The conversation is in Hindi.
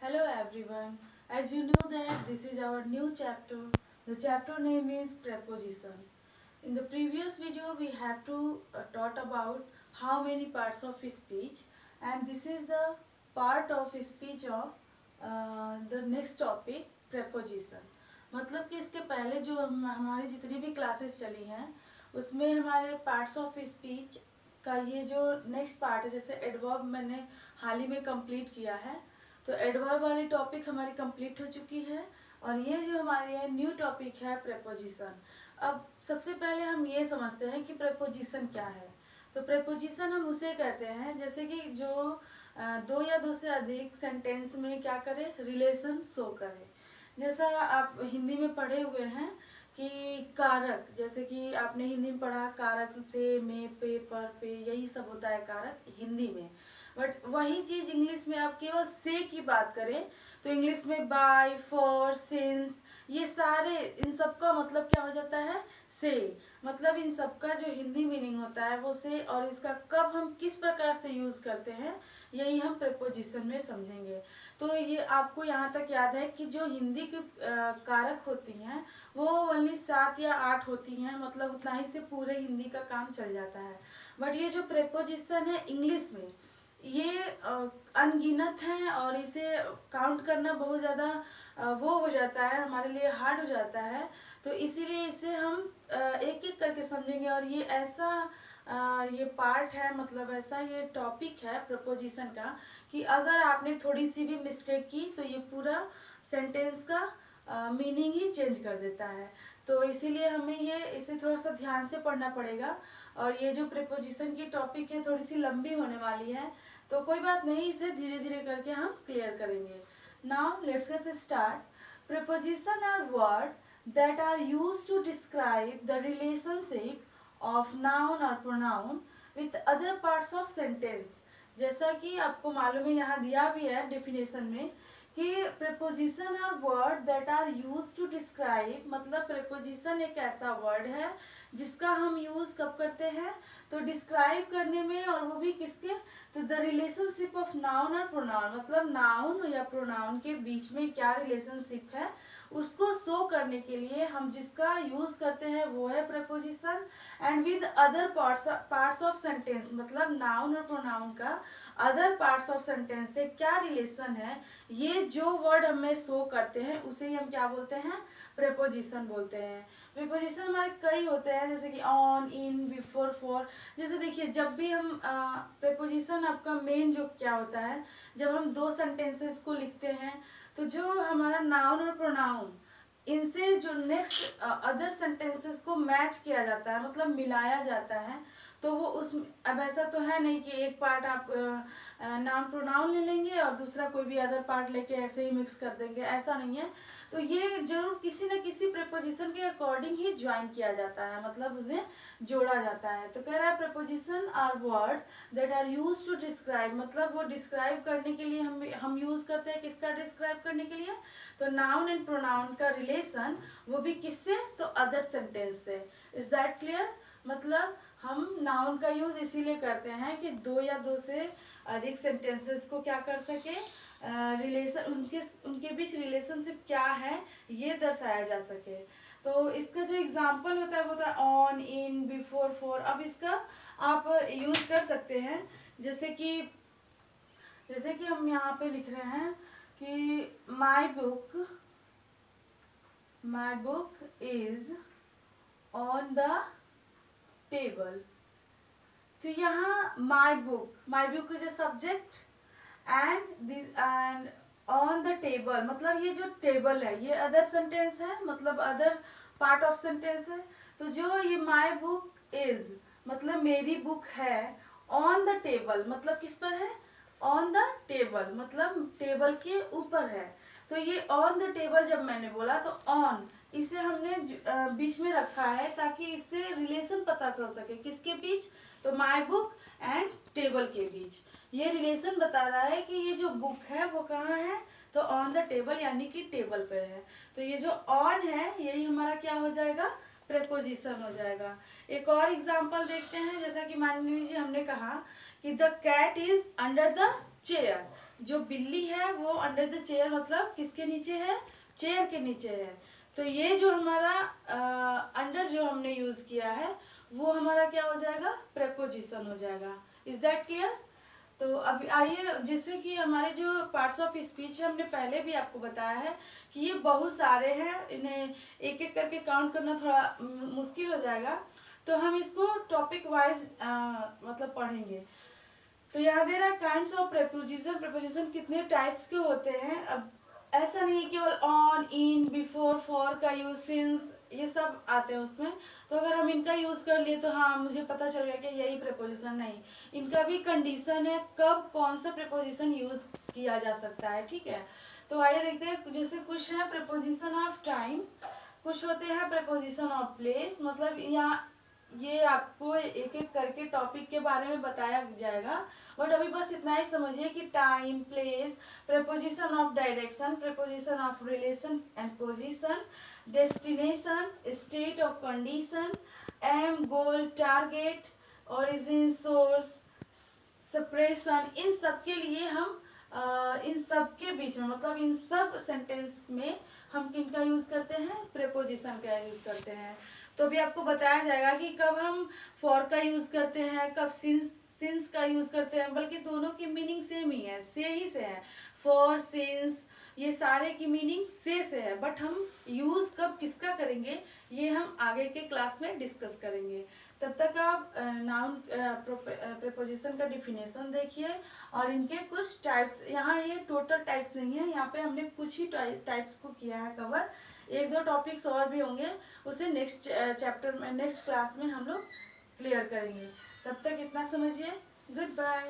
Hello everyone. As you know that this is our new chapter. The chapter name is preposition. In the previous video we have to taught about how many parts of speech, and this is the part of speech of the next topic preposition. मतलब कि इसके पहले जो हमारी जितनी भी क्लासेस चली हैं उसमें हमारे पार्ट्स ऑफ स्पीच का ये जो नेक्स्ट पार्ट है, जैसे एडवर्ब मैंने हाल ही में कंप्लीट किया है, तो एडवर्ब वाली टॉपिक हमारी कंप्लीट हो चुकी है और ये जो हमारे यहाँ न्यू टॉपिक है प्रेपोजिशन। अब सबसे पहले हम ये समझते हैं कि प्रेपोजिशन क्या है। तो प्रेपोजिशन हम उसे कहते हैं जैसे कि जो दो या दो से अधिक सेंटेंस में क्या करे, रिलेशन शो करे। जैसा आप हिंदी में पढ़े हुए हैं कि कारक, जैसे कि आपने हिंदी में पढ़ा कारक से, में, पे, पे, यही सब होता है कारक हिंदी में। बट वही चीज इंग्लिश में आप केवल से की बात करें तो इंग्लिश में बाय, फॉर, सिंस, ये सारे इन सब का मतलब क्या हो जाता है, से। मतलब इन सब का जो हिंदी मीनिंग होता है वो से, और इसका कब हम किस प्रकार से यूज करते हैं यही हम प्रेपोजिशन में समझेंगे। तो ये आपको यहाँ तक याद है कि जो हिंदी की कारक होती हैं वो ओनली 7 या 8 होती हैं, मतलब उतना ही से पूरे हिंदी का काम चल जाता है। बट ये जो प्रेपोजिशन है इंग्लिश में ये अनगिनत हैं और इसे काउंट करना बहुत ज़्यादा वो हो जाता है, हमारे लिए हार्ड हो जाता है। तो इसीलिए इसे हम एक एक करके समझेंगे। और ये ऐसा ये पार्ट है, मतलब ऐसा ये टॉपिक है प्रपोजिशन का कि अगर आपने थोड़ी सी भी मिस्टेक की तो ये पूरा सेंटेंस का मीनिंग ही चेंज कर देता है। तो इसीलिए हमें ये इसे थोड़ा सा ध्यान से पढ़ना पड़ेगा। और ये जो प्रेपोजिशन की टॉपिक है थोड़ी सी लंबी होने वाली है, तो कोई बात नहीं, इसे धीरे धीरे करके हम क्लियर करेंगे। Now let's get start. Preposition are word that are used to describe the relationship of noun or pronoun with other parts of sentence. जैसा कि आपको मालूम है, यहाँ दिया भी है डेफिनेशन में कि preposition are word that are used to describe, मतलब प्रेपोजिशन एक ऐसा वर्ड है जिसका हम यूज कब करते हैं, तो डिस्क्राइब करने में, और वो भी किसके, तो the relationship of noun or pronoun, मतलब नाउन या प्रोनाउन के बीच में क्या रिलेशनशिप है उसको शो करने के लिए हम जिसका यूज करते हैं वो है preposition. And with other parts of sentence, मतलब नाउन और प्रोनाउन का अदर पार्ट्स ऑफ सेंटेंस से क्या रिलेशन है, ये जो वर्ड हमें शो करते हैं उसे ही हम क्या बोलते हैं, प्रेपोजिशन बोलते हैं। प्रीपोजिशन हमारे कई होते हैं, जैसे कि ऑन, इन, बिफोर, फॉर। जैसे देखिए, जब भी हम प्रीपोजिशन आपका मेन जो क्या होता है, जब हम दो सेंटेंसेस को लिखते हैं तो जो हमारा नाउन और प्रोनाउन इनसे जो नेक्स्ट अदर सेंटेंसेस को मैच किया जाता है, मतलब मिलाया जाता है, तो वो उस, अब ऐसा तो है नहीं कि एक पार्ट आप नाउन प्रोनाउन ले लेंगे और दूसरा कोई भी अदर पार्ट लेके ऐसे ही मिक्स कर देंगे, ऐसा नहीं है। तो ये जरूर किसी न किसी प्रेपोजिशन के अकॉर्डिंग ही ज्वाइन किया जाता है, मतलब उसे जोड़ा जाता है। तो कह रहा है preposition are word that are use to describe, मतलब वो डिस्क्राइब करने के लिए हम यूज करते हैं, किसका डिस्क्राइब करने के लिए, तो नाउन एंड प्रोनाउन का रिलेशन, वो भी किससे, तो अदर सेंटेंस से। Is that clear? मतलब हम नाउन का यूज इसीलिए करते हैं कि दो या दो से अधिक सेंटेंसेस को क्या कर सके, रिलेशन, उनके बीच रिलेशनशिप क्या है ये दर्शाया जा सके। तो इसका जो एग्जाम्पल होता है वो होता है ऑन, इन, बिफोर, फॉर। अब इसका आप यूज कर सकते हैं, जैसे कि हम यहाँ पे लिख रहे हैं कि my book is on the table. तो यहाँ my book is a subject and on the table, मतलब ये जो टेबल है ये अदर सेंटेंस है, मतलब अदर पार्ट ऑफ सेंटेंस है। तो जो ये माई बुक इज, मतलब मेरी बुक है, ऑन द टेबल मतलब किस पर है, ऑन द टेबल मतलब टेबल के ऊपर है। तो ये ऑन द टेबल जब मैंने बोला तो ऑन इसे हमने बीच में रखा है ताकि इससे रिलेशन पता चल सके, किसके बीच, तो माई बुक एंड टेबल के बीच। ये रिलेशन बता रहा है कि ये जो बुक है वो कहाँ है, तो ऑन द टेबल यानी कि टेबल पे है। तो ये जो ऑन है यही हमारा क्या हो जाएगा, प्रेपोजिशन हो जाएगा। एक और एग्जांपल देखते हैं, जैसा कि मान लीजिए हमने कहा कि the cat is under the chair. जो बिल्ली है वो अंडर द चेयर मतलब किसके नीचे है, चेयर के नीचे है। तो ये जो हमारा अंडर जो हमने यूज किया है वो हमारा क्या हो जाएगा, प्रेपोजिशन हो जाएगा। Is that clear? तो अब आइए, जैसे कि हमारे जो पार्ट्स ऑफ स्पीच है हमने पहले भी आपको बताया है कि ये बहुत सारे हैं, इन्हें एक एक करके काउंट करना थोड़ा मुश्किल हो जाएगा, तो हम इसको टॉपिक वाइज मतलब पढ़ेंगे। तो यहाँ दे रहा है काइंड्स ऑफ प्रेपोजिशन। प्रेपोजिशन कितने टाइप्स के होते हैं। अब ऐसा नहीं है केवल ऑन, इन, बिफोर, फॉर का यूज, सिंस, ये सब आते हैं उसमें। तो अगर हम इनका यूज कर लिए तो हाँ मुझे पता चल गया कि यही प्रेपोजिशन, नहीं, इनका भी कंडीशन है कब कौन सा प्रेपोजिशन यूज किया जा सकता है। ठीक है, तो आइए देखते हैं। जैसे कुछ है प्रेपोजिशन ऑफ टाइम, कुछ होते हैं प्रेपोजिशन ऑफ प्लेस। मतलब यहाँ ये आपको एक एक करके टॉपिक के बारे में बताया जाएगा, बट अभी बस इतना ही समझिए कि time, place, preposition of direction, preposition of relation and position, destination, state of condition, aim, goal, target, origin, source, separation, इन सब के लिए हम इन सब के बीच में मतलब इन सब सेंटेंस में हम किन का यूज करते हैं, प्रेपोजिशन का यूज करते हैं। तो अभी आपको बताया जाएगा कि कब हम फॉर का यूज करते हैं, कब सिंस का यूज करते हैं, बल्कि दोनों की मीनिंग सेम ही है, से ही से है। फॉर, सिंस, ये सारे की मीनिंग से है, बट हम यूज कब किसका करेंगे ये हम आगे के क्लास में डिस्कस करेंगे। तब तक आप नाउन प्रेपोजिशन का डिफिनेशन देखिए और इनके कुछ टाइप्स। यहाँ ये टोटल टाइप्स नहीं है, यहाँ पे हमने कुछ ही टाइप्स को किया है कवर। एक दो टॉपिक्स और भी होंगे, उसे नेक्स्ट चैप्टर में, नेक्स्ट क्लास में हम लोग क्लियर करेंगे। तब तक इतना समझिए। Good bye.